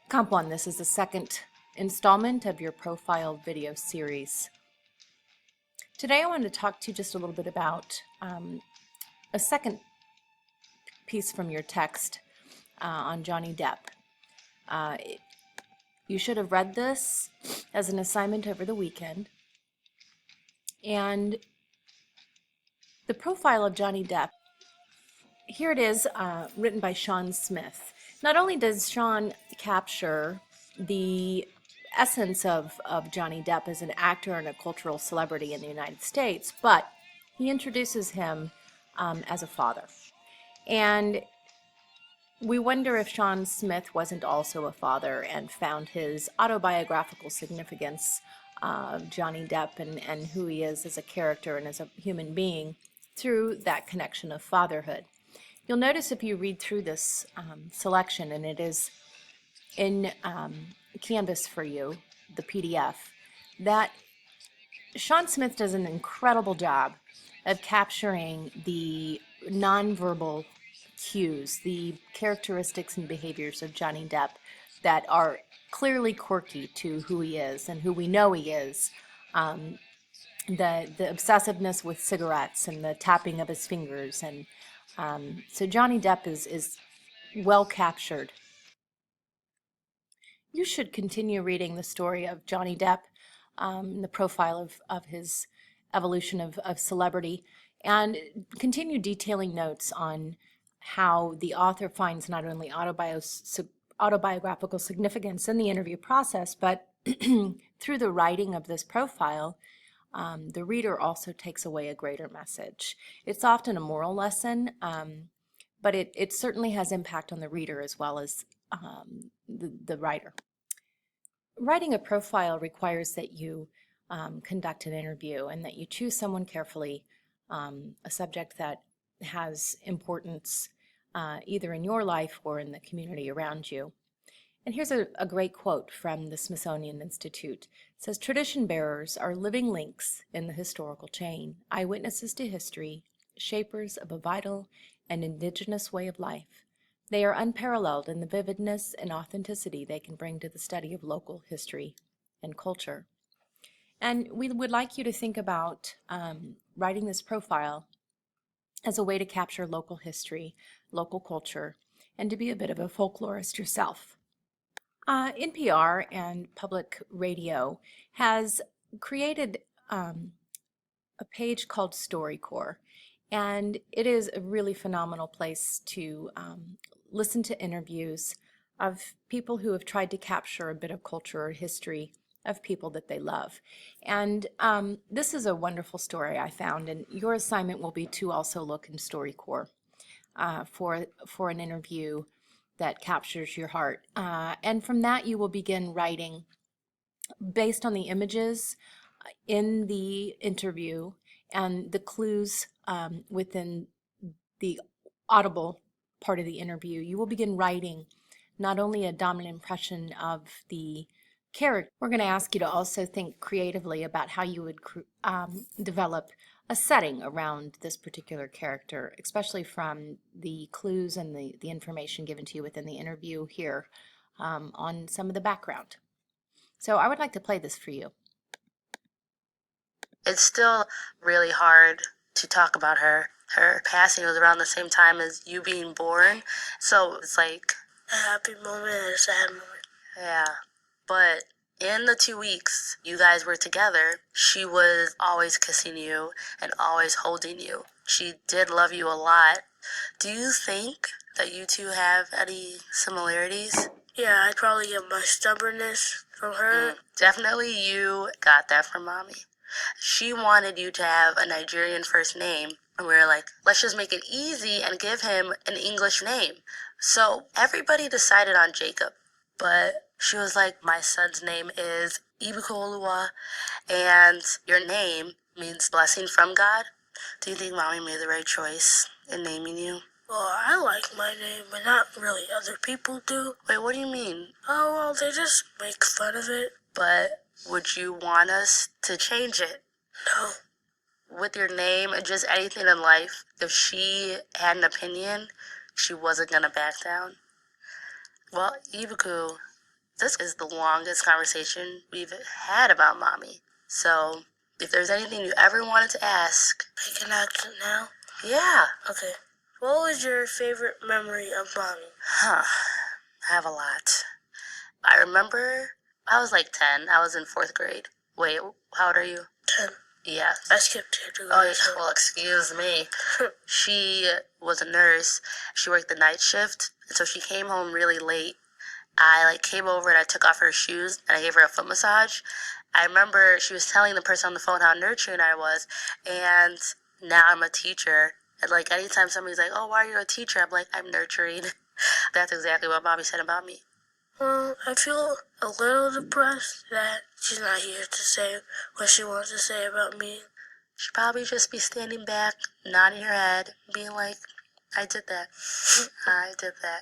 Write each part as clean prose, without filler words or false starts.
Comp 1, this is the second installment of your profile video series. Today I wanted to talk to you just a little bit about a second piece from your text on Johnny Depp. You should have read this as an assignment over the weekend. And the profile of Johnny Depp, here it is, written by Sean Smith. Not only does Sean capture the essence of Johnny Depp as an actor and a cultural celebrity in the United States, but he introduces him as a father. And we wonder if Sean Smith wasn't also a father and found his autobiographical significance of Johnny Depp and who he is as a character and as a human being through that connection of fatherhood. You'll notice if you read through this selection, and it is in Canvas for you, the PDF, that Sean Smith does an incredible job of capturing the nonverbal cues, the characteristics and behaviors of Johnny Depp that are clearly quirky to who he is and who we know he is. The obsessiveness with cigarettes and the tapping of his fingers, and so Johnny Depp is well captured. You should continue reading the story of Johnny Depp, the profile of his evolution of celebrity, and continue detailing notes on how the author finds not only autobiographical significance in the interview process, but through the writing of this profile, the reader also takes away a greater message. It's often a moral lesson, but it certainly has impact on the reader as well as the writer. Writing a profile requires that you conduct an interview and that you choose someone carefully, a subject that has importance either in your life or in the community around you. And here's a great quote from the Smithsonian Institute. It says, "Tradition bearers are living links in the historical chain, eyewitnesses to history, shapers of a vital and indigenous way of life. They are unparalleled in the vividness and authenticity they can bring to the study of local history and culture." And we would like you to think about writing this profile as a way to capture local history, local culture, and to be a bit of a folklorist yourself. NPR and public radio has created a page called StoryCorps, and it is a really phenomenal place to listen to interviews of people who have tried to capture a bit of culture or history of people that they love. And this is a wonderful story I found, and your assignment will be to also look in StoryCorps for an interview that captures your heart. And from that you will begin writing based on the images in the interview and the clues within the audible part of the interview. You will begin writing not only a dominant impression of the character. We're going to ask you to also think creatively about how you would develop a setting around this particular character, especially from the clues and the information given to you within the interview here on some of the background. So I would like to play this for you. It's still really hard to talk about her. Her passing was around the same time as you being born, so it's like a happy moment and a sad moment. Yeah, but in the 2 weeks you guys were together, she was always kissing you and always holding you. She did love you a lot. Do you think that you two have any similarities? Yeah, I'd probably get my stubbornness from her. Definitely you got that from Mommy. She wanted you to have a Nigerian first name, and we were like, let's just make it easy and give him an English name. So everybody decided on Jacob, but she was like, my son's name is Ibukun, and your name means blessing from God. Do you think Mommy made the right choice in naming you? Well, I like my name, but not really other people do. Wait, what do you mean? Oh, well, they just make fun of it. But would you want us to change it? No. With your name and just anything in life, if she had an opinion, she wasn't going to back down. Well, Ibukun, This is the longest conversation we've had about Mommy. So, if there's anything you ever wanted to ask... I can ask it now? Yeah. Okay. What was your favorite memory of Mommy? I have a lot. I remember I was like 10. I was in 4th grade. Wait, how old are you? 10. Yeah. I skipped kindergarten. Oh, yeah. Well, excuse me. She was a nurse. She worked the night shift, and so she came home really late. I came over and I took off her shoes and I gave her a foot massage. I remember she was telling the person on the phone how nurturing I was, and now I'm a teacher. And anytime somebody's like, "Oh, why are you a teacher?" I'm like, "I'm nurturing." That's exactly what Mommy said about me. Well, I feel a little depressed that she's not here to say what she wants to say about me. She'd probably just be standing back, nodding her head, being like, "I did that. I did that."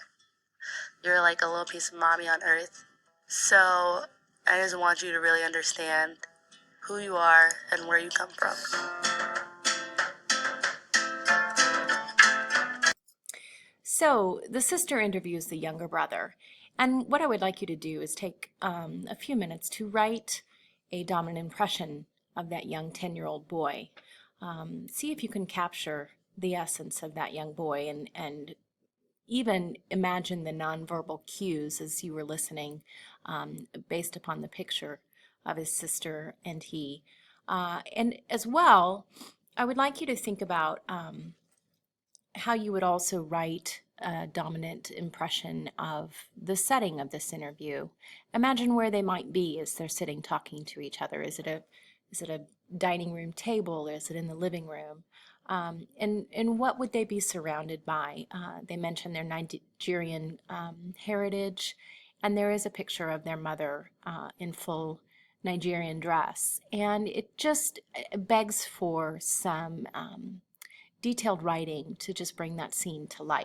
You're like a little piece of Mommy on earth. So I just want you to really understand who you are and where you come from. So the sister interviews the younger brother. And what I would like you to do is take a few minutes to write a dominant impression of that young 10-year-old boy. See if you can capture the essence of that young boy and even imagine the nonverbal cues as you were listening based upon the picture of his sister and he. And as well, I would like you to think about how you would also write a dominant impression of the setting of this interview. Imagine where they might be as they're sitting talking to each other. Is it a dining room table? Is it in the living room? And what would they be surrounded by? They mentioned their Nigerian heritage, and there is a picture of their mother in full Nigerian dress. And it just begs for some detailed writing to just bring that scene to life.